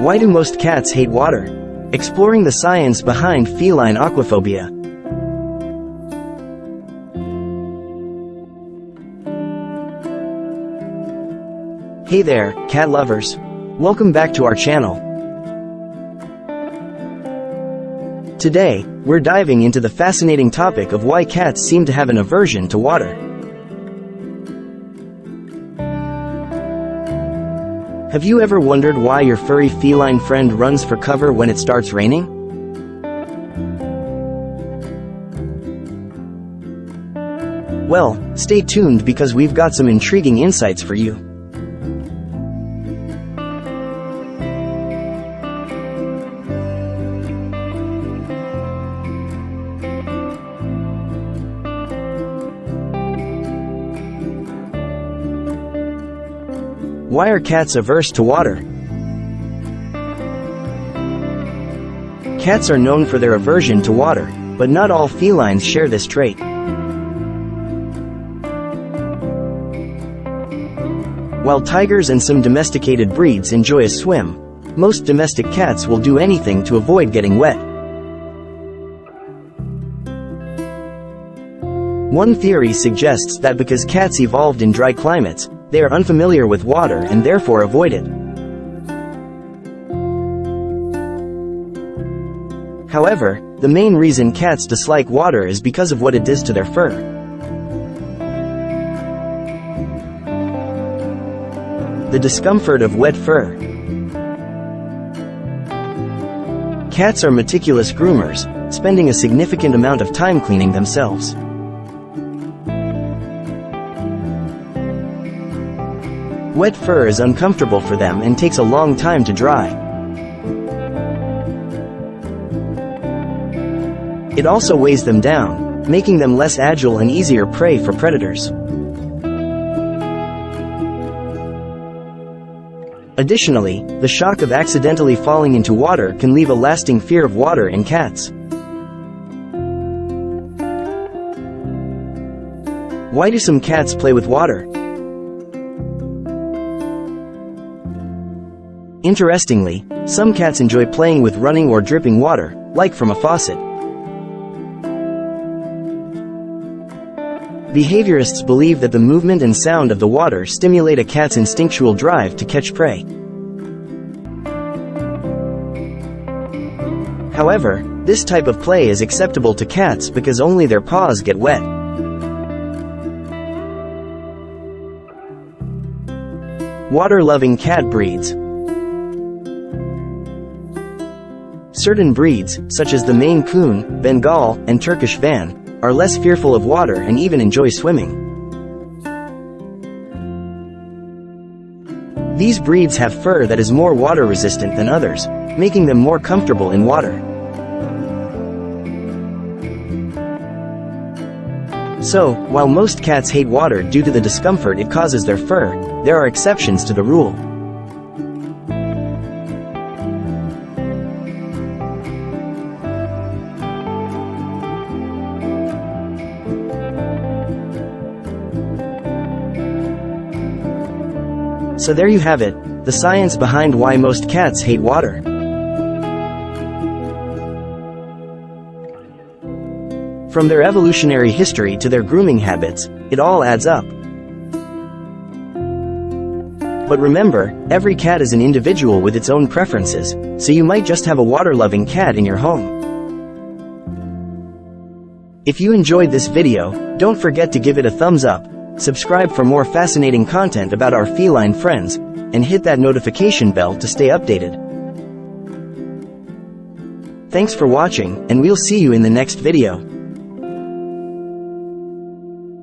Why do most cats hate water? Exploring the science behind feline aquaphobia. Hey there, cat lovers. Welcome back to our channel. Today, we're diving into the fascinating topic of why cats seem to have an aversion to water. Have you ever wondered why your furry feline friend runs for cover when it starts raining? Well, stay tuned because we've got some intriguing insights for you. Why are cats averse to water? Cats are known for their aversion to water, but not all felines share this trait. While tigers and some domesticated breeds enjoy a swim, most domestic cats will do anything to avoid getting wet. One theory suggests that because cats evolved in dry climates, they are unfamiliar with water and therefore avoid it. However, the main reason cats dislike water is because of what it does to their fur. The discomfort of wet fur. Cats are meticulous groomers, spending a significant amount of time cleaning themselves. Wet fur is uncomfortable for them and takes a long time to dry. It also weighs them down, making them less agile and easier prey for predators. Additionally, the shock of accidentally falling into water can leave a lasting fear of water in cats. Why do some cats play with water? Interestingly, some cats enjoy playing with running or dripping water, like from a faucet. Behaviorists believe that the movement and sound of the water stimulate a cat's instinctual drive to catch prey. However, this type of play is acceptable to cats because only their paws get wet. Water-loving cat breeds. Certain breeds, such as the Maine Coon, Bengal, and Turkish Van, are less fearful of water and even enjoy swimming. These breeds have fur that is more water-resistant than others, making them more comfortable in water. So, while most cats hate water due to the discomfort it causes their fur, there are exceptions to the rule. So there you have it, the science behind why most cats hate water. From their evolutionary history to their grooming habits, it all adds up. But remember, every cat is an individual with its own preferences, so you might just have a water-loving cat in your home. If you enjoyed this video, don't forget to give it a thumbs up, subscribe for more fascinating content about our feline friends, and hit that notification bell to stay updated. Thanks for watching, and we'll see you in the next video.